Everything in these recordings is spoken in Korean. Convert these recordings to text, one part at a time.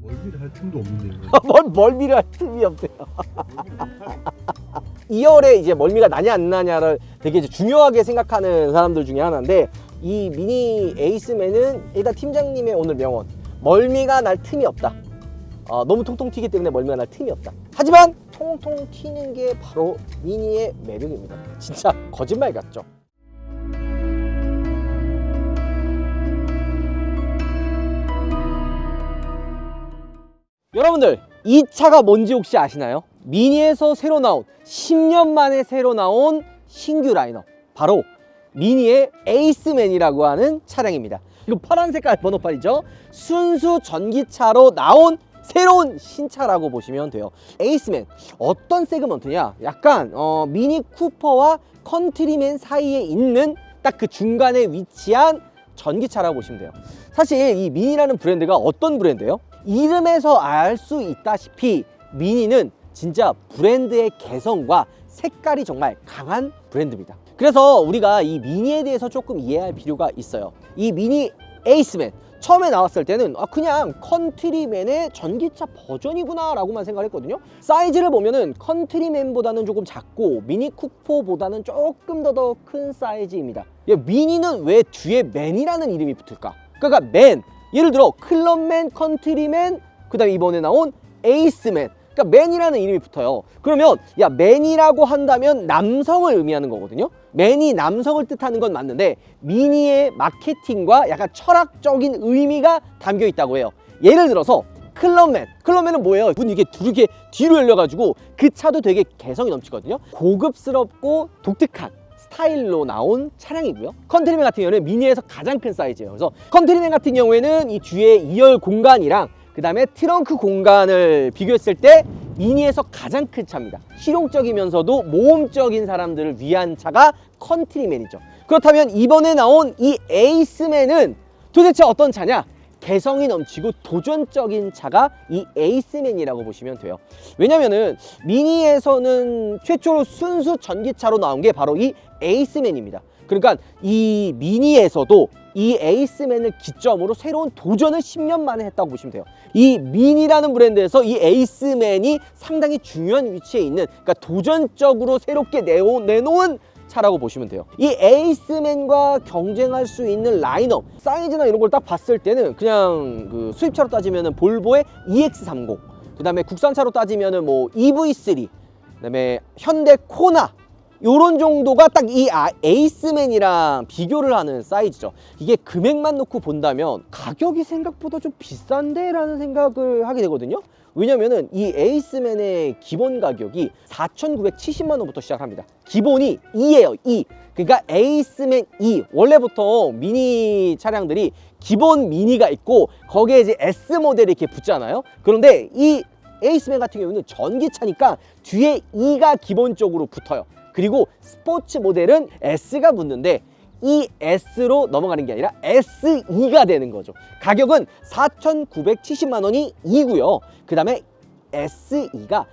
멀미를 할 틈도 없는데요. 멀미를 할 틈이 없대요. 2열에 이제 멀미가 나냐 안 나냐를 되게 이제 중요하게 생각하는 사람들 중에 하나인데, 이 미니 에이스맨은 일단 팀장님의 오늘 명언, 멀미가 날 틈이 없다. 너무 통통 튀기 때문에 멀미가 날 틈이 없다. 하지만 통통 튀는 게 바로 미니의 매력입니다. 진짜 거짓말 같죠? 여러분들, 이 차가 뭔지 혹시 아시나요? 미니에서 새로 나온, 10년 만에 새로 나온 신규 라인업, 바로 미니의 에이스맨이라고 하는 차량입니다. 이거 파란 색깔 번호판이죠. 순수 전기차로 나온 새로운 신차라고 보시면 돼요. 에이스맨, 어떤 세그먼트냐, 약간 미니 쿠퍼와 컨트리맨 사이에 있는 딱 그 중간에 위치한 전기차라고 보시면 돼요. 사실 이 미니라는 브랜드가 어떤 브랜드예요? 이름에서 알 수 있다시피 미니는 진짜 브랜드의 개성과 색깔이 정말 강한 브랜드입니다. 그래서 우리가 이 미니에 대해서 조금 이해할 필요가 있어요. 이 미니 에이스맨, 처음에 나왔을 때는 그냥 컨트리맨의 전기차 버전이구나 라고만 생각을 했거든요. 사이즈를 보면은 컨트리맨보다는 조금 작고 미니 쿠퍼보다는 조금 더 큰 사이즈입니다. 미니는 왜 뒤에 맨이라는 이름이 붙을까? 그러니까 맨, 예를 들어 클럽맨, 컨트리맨, 그 다음에 이번에 나온 에이스맨, 그러니까 맨이라는 이름이 붙어요. 그러면 맨이라고 한다면 남성을 의미하는 거거든요. 맨이 남성을 뜻하는 건 맞는데 미니의 마케팅과 약간 철학적인 의미가 담겨 있다고 해요. 예를 들어서 클럽맨은 뭐예요? 문 이게 이렇게 뒤로 열려가지고 그 차도 되게 개성이 넘치거든요. 고급스럽고 독특한 스타일로 나온 차량이고요. 컨트리맨 같은 경우는 미니에서 가장 큰 사이즈예요. 그래서 컨트리맨 같은 경우에는 이 뒤에 2열 공간이랑 그 다음에 트렁크 공간을 비교했을 때 미니에서 가장 큰 차입니다. 실용적이면서도 모험적인 사람들을 위한 차가 컨트리맨이죠. 그렇다면 이번에 나온 이 에이스맨은 도대체 어떤 차냐? 개성이 넘치고 도전적인 차가 이 에이스맨이라고 보시면 돼요. 왜냐면은 미니에서는 최초로 순수 전기차로 나온 게 바로 이 에이스맨입니다. 그러니까 이 미니에서도 이 에이스맨을 기점으로 새로운 도전을 10년 만에 했다고 보시면 돼요. 이 미니라는 브랜드에서 이 에이스맨이 상당히 중요한 위치에 있는, 그러니까 도전적으로 새롭게 내놓은 차라고 보시면 돼요. 이 에이스맨과 경쟁할 수 있는 라인업, 사이즈나 이런 걸 딱 봤을 때는 그냥 그 수입차로 따지면은 볼보의 EX30, 그 다음에 국산차로 따지면은 뭐 EV3, 그 다음에 현대 코나, 요런 정도가 딱 이 에이스맨이랑 비교를 하는 사이즈죠. 이게 금액만 놓고 본다면 가격이 생각보다 좀 비싼데 라는 생각을 하게 되거든요. 왜냐면은 이 에이스맨의 기본 가격이 4,970만 원부터 시작합니다. 기본이 2예요, 2. 그러니까 에이스맨 2. 원래부터 미니 차량들이 기본 미니가 있고 거기에 이제 S 모델이 이렇게 붙잖아요. 그런데 이 에이스맨 같은 경우는 전기차니까 뒤에 2가 기본적으로 붙어요. 그리고 스포츠 모델은 S가 붙는데 이 S로 넘어가는 게 아니라 S2가 되는 거죠. 가격은 4,970만 원이 2고요. 그 다음에 S2가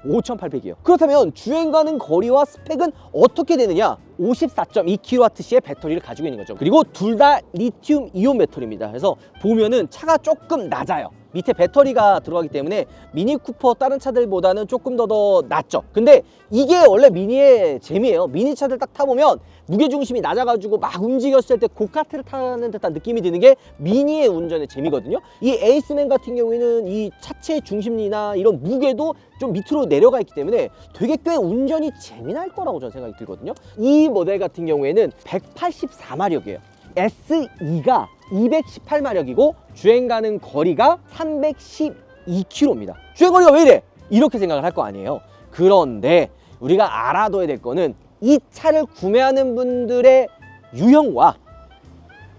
5,800이에요. 그렇다면 주행 가는 거리와 스펙은 어떻게 되느냐? 54.2kWh의 배터리를 가지고 있는 거죠. 그리고 둘 다 리튬 이온 배터리입니다. 그래서 보면은 차가 조금 낮아요. 밑에 배터리가 들어가기 때문에 미니 쿠퍼 다른 차들보다는 조금 더 낮죠. 근데 이게 원래 미니의 재미예요. 미니 차들 딱 타보면 무게중심이 낮아가지고 막 움직였을 때 고카트를 타는 듯한 느낌이 드는 게 미니의 운전의 재미거든요. 이 에이스맨 같은 경우에는 이 차체 중심이나 이런 무게도 좀 밑으로 내려가 있기 때문에 되게 꽤 운전이 재미날 거라고 저는 생각이 들거든요. 이 모델 같은 경우에는 184마력이에요. S2가 218마력이고 주행 가는 거리가 312km입니다. 주행 거리가 왜 이래? 이렇게 생각을 할 거 아니에요. 그런데 우리가 알아둬야 될 거는 이 차를 구매하는 분들의 유형과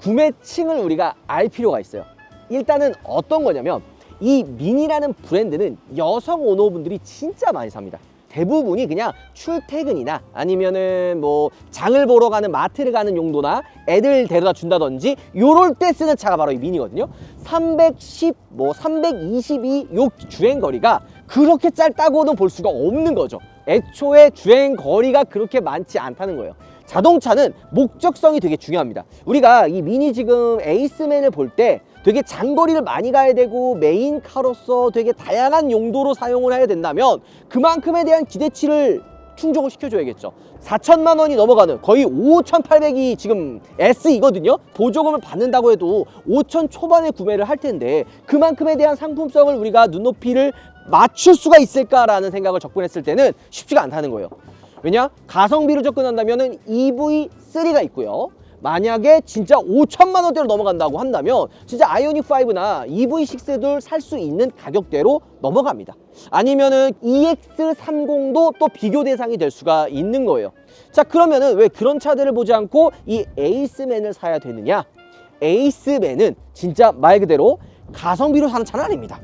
구매층을 우리가 알 필요가 있어요. 일단은 어떤 거냐면 이 미니라는 브랜드는 여성 오너분들이 진짜 많이 삽니다. 대부분이 그냥 출퇴근이나 아니면은 뭐 장을 보러 가는 마트를 가는 용도나 애들 데려다 준다든지 요럴 때 쓰는 차가 바로 이 미니거든요. 310, 뭐 322 요 주행 거리가 그렇게 짧다고는 볼 수가 없는 거죠. 애초에 주행 거리가 그렇게 많지 않다는 거예요. 자동차는 목적성이 되게 중요합니다. 우리가 이 미니 지금 에이스맨을 볼 때 되게 장거리를 많이 가야 되고 메인카로서 되게 다양한 용도로 사용을 해야 된다면 그만큼에 대한 기대치를 충족을 시켜줘야겠죠. 4천만 원이 넘어가는 거의 5,800이 지금 S이거든요. 보조금을 받는다고 해도 5천 초반에 구매를 할 텐데 그만큼에 대한 상품성을 우리가 눈높이를 맞출 수가 있을까라는 생각을 접근했을 때는 쉽지가 않다는 거예요. 왜냐? 가성비로 접근한다면 EV3가 있고요. 만약에 진짜 5천만 원대로 넘어간다고 한다면 진짜 아이오닉5나 EV6도 살 수 있는 가격대로 넘어갑니다. 아니면은 EX30도 또 비교 대상이 될 수가 있는 거예요. 자, 그러면은 왜 그런 차들을 보지 않고 이 에이스맨을 사야 되느냐? 에이스맨은 진짜 말 그대로 가성비로 사는 차는 아닙니다.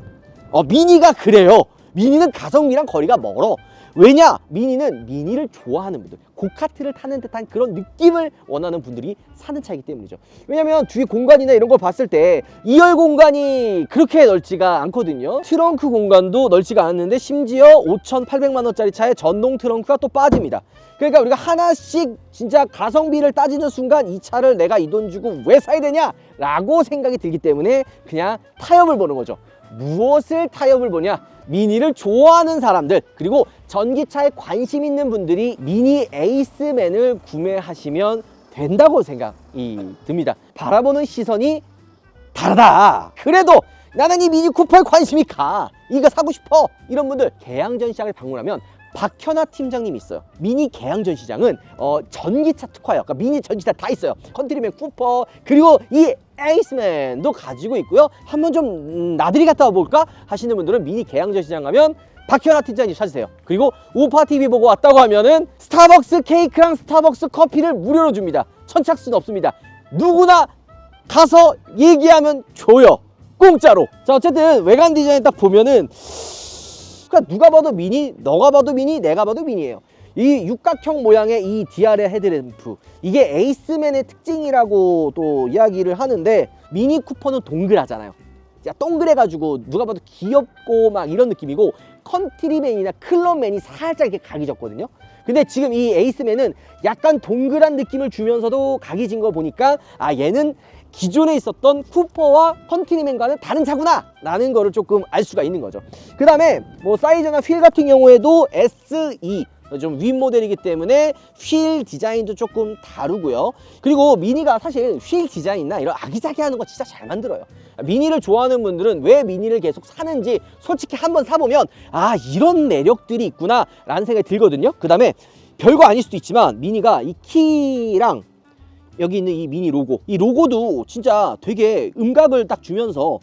미니가 그래요. 미니는 가성비랑 거리가 멀어. 왜냐? 미니는 미니를 좋아하는 분들, 고카트를 타는 듯한 그런 느낌을 원하는 분들이 사는 차이기 때문이죠. 왜냐면 뒤에 공간이나 이런 걸 봤을 때 2열 공간이 그렇게 넓지가 않거든요. 트렁크 공간도 넓지가 않는데 심지어 5,800만 원짜리 차에 전동 트렁크가 또 빠집니다. 그러니까 우리가 하나씩 진짜 가성비를 따지는 순간 이 차를 내가 이 돈 주고 왜 사야 되냐? 라고 생각이 들기 때문에 그냥 타협을 보는 거죠. 무엇을 타협을 보냐? 미니를 좋아하는 사람들, 그리고 전기차에 관심 있는 분들이 미니 에이스맨을 구매하시면 된다고 생각이 듭니다. 바라보는 시선이 다르다. 그래도 나는 이 미니 쿠퍼에 관심이 가, 이거 사고 싶어, 이런 분들 계양전 시장을 방문하면 박현아 팀장님이 있어요. 미니 계양전 시장은 전기차 특화예요. 그러니까 미니 전기차 다 있어요. 컨트리맨 쿠퍼, 그리고 이 에이스맨도 가지고 있고요. 한번 좀 나들이 갔다 와볼까 하시는 분들은 미니 계양전 시장 가면 박현아 팀장님 찾으세요. 그리고 우파TV 보고 왔다고 하면은 스타벅스 케이크랑 스타벅스 커피를 무료로 줍니다. 선착순 없습니다. 누구나 가서 얘기하면 줘요. 공짜로. 자, 어쨌든 외관 디자인 딱 보면은 그러니까 누가 봐도 미니, 너가 봐도 미니, 내가 봐도 미니예요. 이 육각형 모양의 이 DRL 헤드램프, 이게 에이스맨의 특징이라고 또 이야기를 하는데, 미니 쿠퍼는 동글하잖아요. 동글해가지고 누가 봐도 귀엽고 막 이런 느낌이고, 컨트리맨이나 클럽맨이 살짝 이렇게 각이 졌거든요. 근데 지금 이 에이스맨은 약간 동글한 느낌을 주면서도 각이 진 거 보니까 얘는 기존에 있었던 쿠퍼와 컨트리맨과는 다른 차구나 라는 거를 조금 알 수가 있는 거죠. 그 다음에 뭐 사이즈나 휠 같은 경우에도 SE 좀 윗 모델이기 때문에 휠 디자인도 조금 다르고요. 그리고 미니가 사실 휠 디자인이나 이런 아기자기하는 거 진짜 잘 만들어요. 미니를 좋아하는 분들은 왜 미니를 계속 사는지 솔직히 한번 사보면 이런 매력들이 있구나 라는 생각이 들거든요. 그 다음에 별거 아닐 수도 있지만 미니가 이 키랑 여기 있는 이 미니 로고, 이 로고도 진짜 되게 음각을 딱 주면서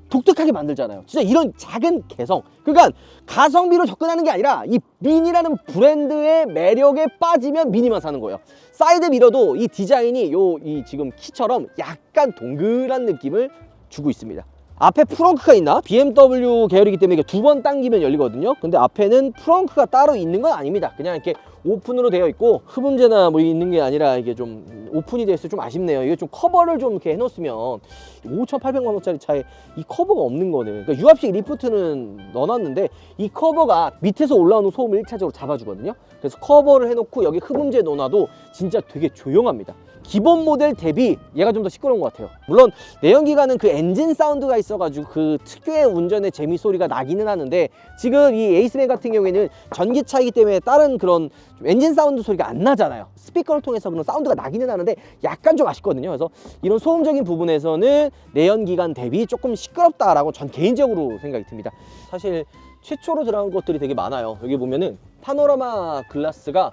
독특하게 만들잖아요. 진짜 이런 작은 개성, 그러니까 가성비로 접근하는 게 아니라 이 미니라는 브랜드의 매력에 빠지면 미니만 사는 거예요. 사이드 미러도 이 디자인이 이 지금 키처럼 약간 동글한 느낌을 주고 있습니다. 앞에 프렁크가 있나? BMW 계열이기 때문에 이게 두 번 당기면 열리거든요. 근데 앞에는 프렁크가 따로 있는 건 아닙니다. 그냥 이렇게 오픈으로 되어 있고, 흡음재나 뭐 있는 게 아니라 이게 좀 오픈이 되어 있어서 좀 아쉽네요. 이게 좀 커버를 좀 이렇게 해놓으면 5,800만 원짜리 차에 이 커버가 없는 거네. 그러니까 유압식 리프트는 넣어놨는데 이 커버가 밑에서 올라오는 소음을 1차적으로 잡아주거든요. 그래서 커버를 해놓고 여기 흡음재 넣어놔도 진짜 되게 조용합니다. 기본 모델 대비 얘가 좀 더 시끄러운 것 같아요. 물론 내연기관은 그 엔진 사운드가 있어가지고 그 특유의 운전의 재미 소리가 나기는 하는데, 지금 이 에이스맨 같은 경우에는 전기차이기 때문에 다른 그런 좀 엔진 사운드 소리가 안 나잖아요. 스피커를 통해서 그런 사운드가 나기는 하는데 약간 좀 아쉽거든요. 그래서 이런 소음적인 부분에서는 내연기관 대비 조금 시끄럽다라고 전 개인적으로 생각이 듭니다. 사실 최초로 들어간 것들이 되게 많아요. 여기 보면은 파노라마 글라스가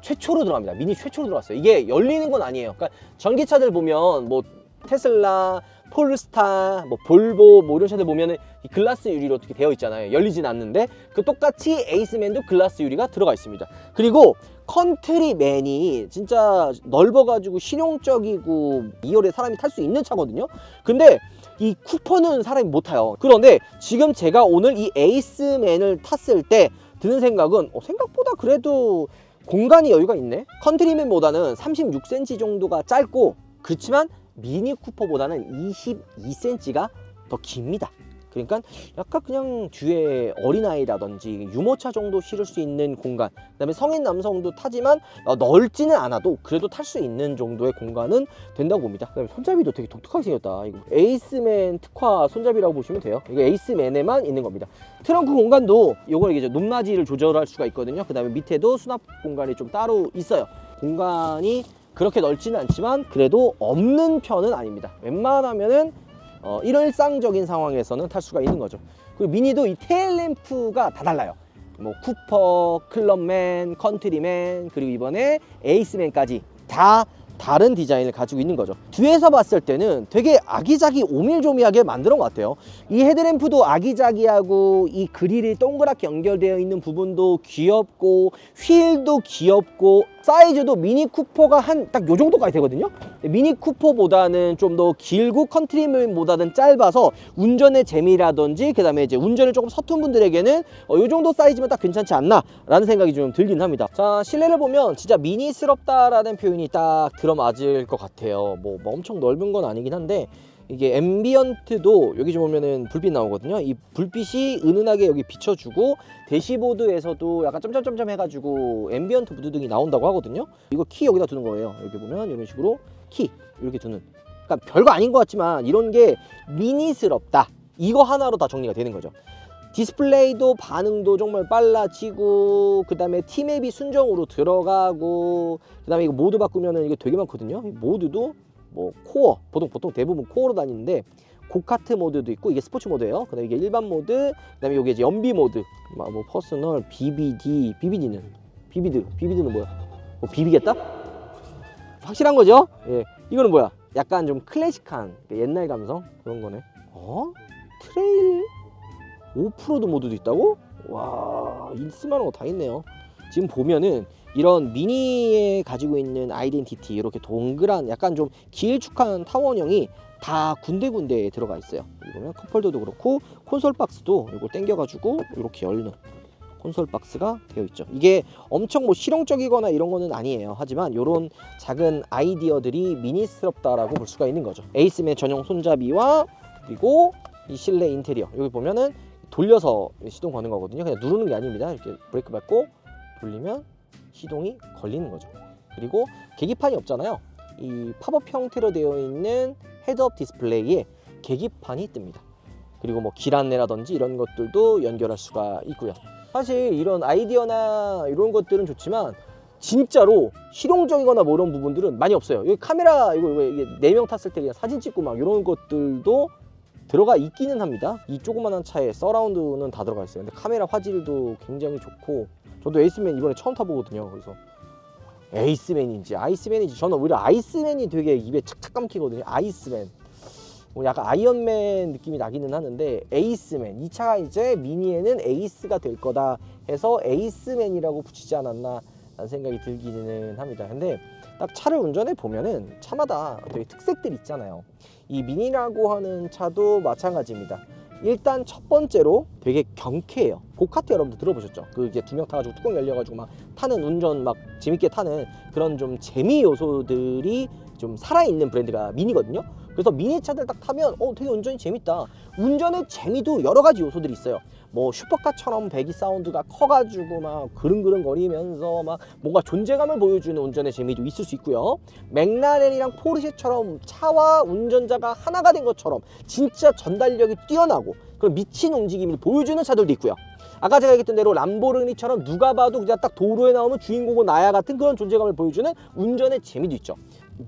최초로 들어갑니다. 미니 최초로 들어왔어요. 이게 열리는 건 아니에요. 그러니까 전기차들 보면 뭐 테슬라, 폴스타, 뭐 볼보 뭐 이런 차들 보면은 이 글라스 유리로 어떻게 되어 있잖아요. 열리진 않는데 그 똑같이 에이스맨도 글라스 유리가 들어가 있습니다. 그리고 컨트리맨이 진짜 넓어가지고 실용적이고 2열에 사람이 탈 수 있는 차거든요. 근데 이 쿠퍼는 사람이 못 타요. 그런데 지금 제가 오늘 이 에이스맨을 탔을 때 드는 생각은 생각보다 그래도 공간이 여유가 있네. 컨트리맨보다는 36cm 정도가 짧고, 그렇지만 미니 쿠퍼보다는 22cm가 더 깁니다. 그러니까 약간 그냥 뒤에 어린아이라든지 유모차 정도 실을 수 있는 공간, 그다음에 성인 남성도 타지만 넓지는 않아도 그래도 탈 수 있는 정도의 공간은 된다고 봅니다. 그다음에 손잡이도 되게 독특하게 생겼다. 이거 에이스맨 특화 손잡이라고 보시면 돼요. 이게 에이스맨에만 있는 겁니다. 트렁크 공간도 요거 이제 높낮이를 조절할 수가 있거든요. 그다음에 밑에도 수납 공간이 좀 따로 있어요. 공간이 그렇게 넓지는 않지만 그래도 없는 편은 아닙니다. 웬만하면은 일상적인 상황에서는 탈 수가 있는 거죠. 그리고 미니도 이 테일 램프가 다 달라요. 뭐 쿠퍼, 클럽맨, 컨트리맨, 그리고 이번에 에이스맨까지 다 다른 디자인을 가지고 있는 거죠. 뒤에서 봤을 때는 되게 아기자기 오밀조밀하게 만든 것 같아요. 이 헤드램프도 아기자기하고 이 그릴이 동그랗게 연결되어 있는 부분도 귀엽고 휠도 귀엽고 사이즈도 미니 쿠퍼가 한 딱 요 정도까지 되거든요. 미니 쿠퍼보다는 좀 더 길고 컨트리맨보다는 짧아서 운전의 재미라든지 그 다음에 이제 운전을 조금 서툰 분들에게는 요 정도 사이즈면 딱 괜찮지 않나 라는 생각이 좀 들긴 합니다. 자, 실내를 보면 진짜 미니스럽다라는 표현이 딱 들어맞을 것 같아요. 뭐 엄청 넓은 건 아니긴 한데 이게 앰비언트도 여기 좀 보면은 불빛 나오거든요. 이 불빛이 은은하게 여기 비춰주고 대시보드에서도 약간 점점점점 해가지고 앰비언트 무드등이 나온다고 하거든요. 이거 키 여기다 두는 거예요. 여기 보면 이런 식으로 키 이렇게 두는, 그러니까 별거 아닌 것 같지만 이런 게 미니스럽다, 이거 하나로 다 정리가 되는 거죠. 디스플레이도 반응도 정말 빨라지고 그 다음에 T맵이 순정으로 들어가고 그 다음에 이거 모드 바꾸면은 이게 되게 많거든요. 모드도 뭐 코어, 보통 대부분 코어로 다니는데 고카트 모드도 있고 이게 스포츠 모드예요. 그다음에 이게 일반 모드, 그다음에 이게 이제 연비 모드, 뭐 퍼스널, BBD는 뭐야? 뭐 비비겠다? 확실한 거죠? 예, 이거는 뭐야? 약간 좀 클래식한 옛날 감성 그런 거네. 트레일 오프로드 모드도 있다고? 와, 있을만한 거 다 있네요. 지금 보면은 이런 미니에 가지고 있는 아이덴티티, 이렇게 동그란 약간 좀 길쭉한 타원형이 다 군데군데에 들어가 있어요. 여기 보면 컵홀더도 그렇고 콘솔 박스도 이거 당겨가지고 이렇게 열는 콘솔 박스가 되어 있죠. 이게 엄청 뭐 실용적이거나 이런 거는 아니에요. 하지만 이런 작은 아이디어들이 미니스럽다라고 볼 수가 있는 거죠. 에이스맨 전용 손잡이와 그리고 이 실내 인테리어, 여기 보면은 돌려서 시동 거는 거거든요. 그냥 누르는 게 아닙니다. 이렇게 브레이크 밟고 돌리면 시동이 걸리는 거죠. 그리고 계기판이 없잖아요. 이 팝업 형태로 되어 있는 헤드업 디스플레이에 계기판이 뜹니다. 그리고 뭐 길 안내라든지 이런 것들도 연결할 수가 있고요. 사실 이런 아이디어나 이런 것들은 좋지만 진짜로 실용적이거나 뭐 이런 부분들은 많이 없어요. 여기 카메라 이거 4명 탔을 때 그냥 사진 찍고 막 이런 것들도 들어가 있기는 합니다. 이 조그만한 차에 서라운드는 다 들어가 있어요. 근데 카메라 화질도 굉장히 좋고, 저도 에이스맨 이번에 처음 타보거든요. 그래서 에이스맨인지 아이스맨인지, 저는 오히려 아이스맨이 되게 입에 착착 감기거든요. 아이스맨, 뭐 약간 아이언맨 느낌이 나기는 하는데 에이스맨, 이 차가 이제 미니에는 에이스가 될 거다 해서 에이스맨이라고 붙이지 않았나 라는 생각이 들기는 합니다. 근데 딱 차를 운전해 보면은 차마다 되게 특색들이 있잖아요. 이 미니라고 하는 차도 마찬가지입니다. 일단 첫 번째로 되게 경쾌해요. 고카트 여러분들 들어보셨죠? 그 이제 2명 타가지고 뚜껑 열려가지고 막 타는, 운전 막 재밌게 타는 그런 좀 재미 요소들이 좀 살아있는 브랜드가 미니거든요. 그래서 미니 차들 딱 타면 되게 운전이 재밌다. 운전의 재미도 여러 가지 요소들이 있어요. 뭐 슈퍼카처럼 배기 사운드가 커가지고 막 그릉그릉거리면서 막 뭔가 존재감을 보여주는 운전의 재미도 있을 수 있고요. 맥라렌이랑 포르쉐처럼 차와 운전자가 하나가 된 것처럼 진짜 전달력이 뛰어나고 그런 미친 움직임을 보여주는 차들도 있고요. 아까 제가 얘기했던 대로 람보르기니처럼 누가 봐도 그냥 딱 도로에 나오면 주인공은 나야 같은 그런 존재감을 보여주는 운전의 재미도 있죠.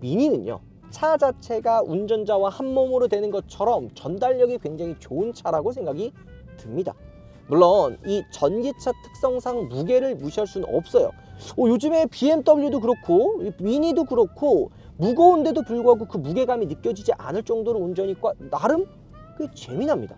미니는요, 차 자체가 운전자와 한 몸으로 되는 것처럼 전달력이 굉장히 좋은 차라고 생각이 듭니다. 물론 이 전기차 특성상 무게를 무시할 수는 없어요. 요즘에 BMW도 그렇고 미니도 그렇고 무거운데도 불구하고 그 무게감이 느껴지지 않을 정도로 운전이 나름 꽤 재미납니다.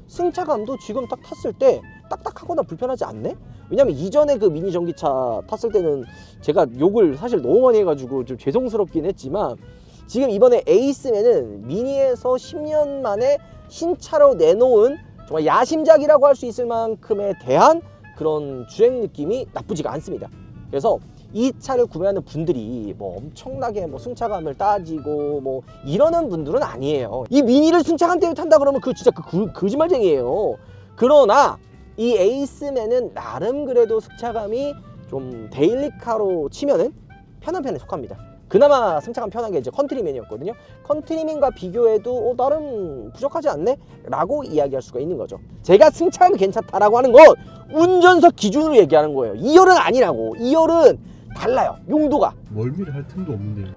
승차감도 지금 딱 탔을 때 딱딱하거나 불편하지 않네? 왜냐면 이전에 그 미니 전기차 탔을 때는 제가 욕을 사실 너무 많이 해가지고 좀 죄송스럽긴 했지만, 지금 이번에 에이스맨은 미니에서 10년 만에 신차로 내놓은 정말 야심작이라고 할 수 있을 만큼에 대한 그런 주행 느낌이 나쁘지가 않습니다. 그래서 이 차를 구매하는 분들이 뭐 엄청나게 뭐 승차감을 따지고 뭐 이러는 분들은 아니에요. 이 미니를 승차감 때문에 탄다 그러면 그 진짜 거짓말쟁이에요. 그러나 이 에이스맨은 나름 그래도 승차감이 좀 데일리카로 치면은 편한 편에 속합니다. 그나마 승차감 편한 게 이제 컨트리맨이었거든요. 컨트리맨과 비교해도 나름 부족하지 않네? 라고 이야기할 수가 있는 거죠. 제가 승차감이 괜찮다라고 하는 건 운전석 기준으로 얘기하는 거예요. 2열은 아니라고. 2열은 달라요. 용도가. 멀미를 할 틈도 없는데요.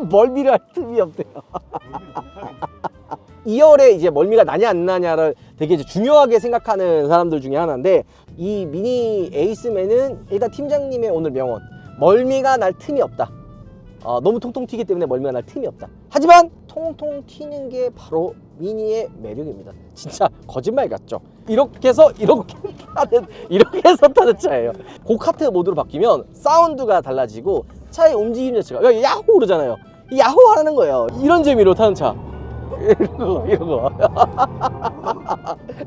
멀미를 할 틈이 없대요. 2열에 이제 멀미가 나냐 안 나냐를 되게 이제 중요하게 생각하는 사람들 중에 하나인데, 이 미니 에이스맨은 일단 팀장님의 오늘 명언, 멀미가 날 틈이 없다. 너무 통통 튀기 때문에 멀미가 날 틈이 없다. 하지만 통통 튀는 게 바로 미니의 매력입니다. 진짜 거짓말 같죠? 이렇게 해서 타는 차예요. 고카트 모드로 바뀌면 사운드가 달라지고 차의 움직임 자체가 야호 그러잖아요. 야호 하는 거예요. 이런 재미로 타는 차. 이런 거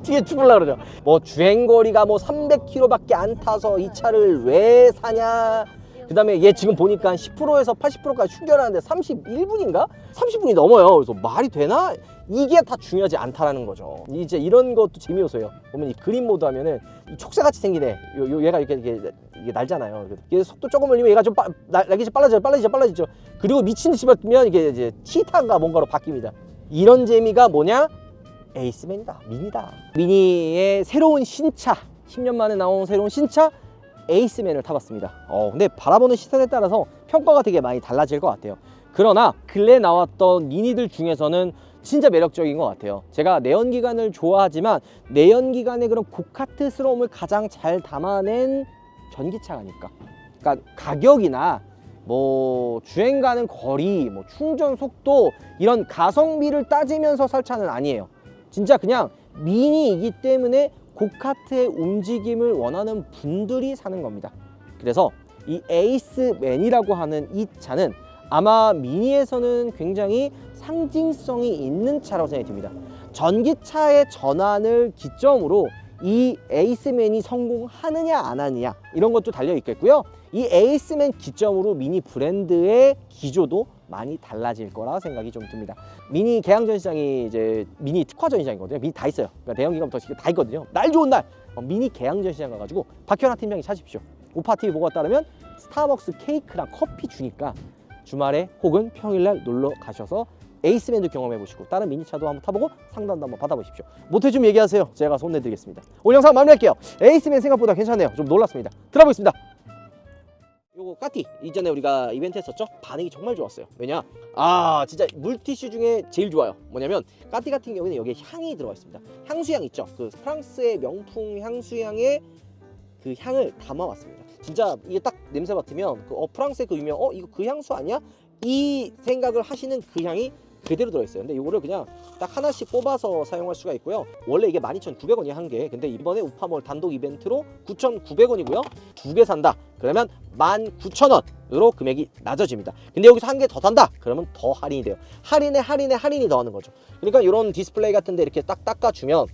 뒤에 죽을라 그러죠. 뭐 주행거리가 뭐 300km밖에 안 타서 이 차를 왜 사냐. 그 다음에 얘 지금 보니까 한 10%에서 80%까지 충전하는데 31분인가? 30분이 넘어요. 그래서 말이 되나? 이게 다 중요하지 않다라는 거죠. 이제 이런 것도 재미요소예요. 보면 이 그린 모드 하면은 이 촉새같이 생기네. 얘가 이게 날잖아요. 이게 속도 조금 올리면 얘가 좀 날개지 빨라지죠. 그리고 미친 듯이 받으면 이게 이제 치타가 뭔가로 바뀝니다. 이런 재미가 뭐냐? 에이스맨이다. 미니다. 미니의 새로운 신차, 10년 만에 나온 새로운 신차 에이스맨을 타봤습니다. 근데 바라보는 시선에 따라서 평가가 되게 많이 달라질 것 같아요. 그러나 근래 나왔던 미니들 중에서는 진짜 매력적인 것 같아요. 제가 내연기관을 좋아하지만 내연기관의 그런 고카트스러움을 가장 잘 담아낸 전기차가 아닐까. 그러니까 가격이나 뭐 주행 가는 거리, 뭐 충전 속도, 이런 가성비를 따지면서 살 차는 아니에요. 진짜 그냥 미니이기 때문에 고카트의 움직임을 원하는 분들이 사는 겁니다. 그래서 이 에이스맨이라고 하는 이 차는 아마 미니에서는 굉장히 상징성이 있는 차라고 생각이 듭니다. 전기차의 전환을 기점으로 이 에이스맨이 성공하느냐 안 하느냐 이런 것도 달려 있겠고요. 이 에이스맨 기점으로 미니 브랜드의 기조도 많이 달라질 거라 생각이 좀 듭니다. 미니 개항 전시장이 이제 미니 특화 전시장이거든요. 미니 다 있어요. 그러니까 대형기관부터 다 있거든요. 날 좋은 날 미니 개항 전시장 가가지고 박현아 팀장이 찾으십시오. 오파TV 보고 따르면 스타벅스 케이크랑 커피 주니까 주말에 혹은 평일날 놀러 가셔서 에이스맨도 경험해 보시고 다른 미니차도 한번 타보고 상담도 한번 받아보십시오. 못해주면 얘기하세요. 제가 손 내드리겠습니다. 오늘 영상 마무리할게요. 에이스맨 생각보다 괜찮네요. 좀 놀랐습니다. 들어보겠습니다. 요거 까티 이전에 우리가 이벤트 했었죠? 반응이 정말 좋았어요. 왜냐? 진짜 물티슈 중에 제일 좋아요. 뭐냐면 까티 같은 경우에는 여기에 향이 들어가 있습니다. 향수향 있죠? 그 프랑스의 명품 향수향의 그 향을 담아왔습니다. 진짜 이게 딱 냄새 맡으면 프랑스의 그 유명 이거 그 향수 아니야? 이 생각을 하시는 그 향이 그대로 들어있어요. 근데 이거를 그냥 딱 하나씩 뽑아서 사용할 수가 있고요. 원래 이게 12,900원이에요 한 개. 근데 이번에 우파몰 단독 이벤트로 9,900원이고요. 두 개 산다 그러면 19,000원으로 금액이 낮아집니다. 근데 여기서 한 개 더 산다 그러면 더 할인이 돼요. 할인이 더하는 거죠. 그러니까 이런 디스플레이 같은데 이렇게 딱 닦아주면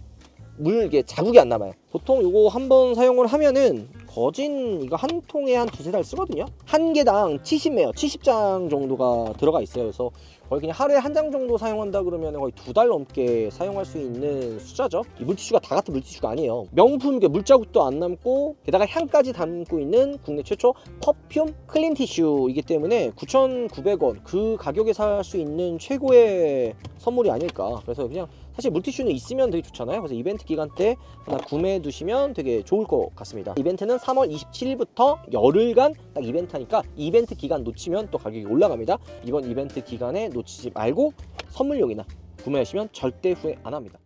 이게 자국이 안 남아요. 보통 이거 한번 사용을 하면은 거진 이거 한 통에 한 두세 달 쓰거든요. 한 개당 70장 정도가 들어가 있어요. 그래서 거의 그냥 하루에 한 장 정도 사용한다 그러면 거의 2달 넘게 사용할 수 있는 숫자죠. 이 물티슈가 다 같은 물티슈가 아니에요. 명품 물자국도 안 남고 게다가 향까지 담고 있는 국내 최초 퍼퓸 클린 티슈이기 때문에 9,900원 그 가격에 살 수 있는 최고의 선물이 아닐까. 그래서 그냥 사실 물티슈는 있으면 되게 좋잖아요. 그래서 이벤트 기간 때 하나 구매해 두시면 되게 좋을 것 같습니다. 이벤트는 3월 27일부터 열흘간 딱 이벤트 하니까 이벤트 기간 놓치면 또 가격이 올라갑니다. 이번 이벤트 기간에 놓치지 말고 선물용이나 구매하시면 절대 후회 안 합니다.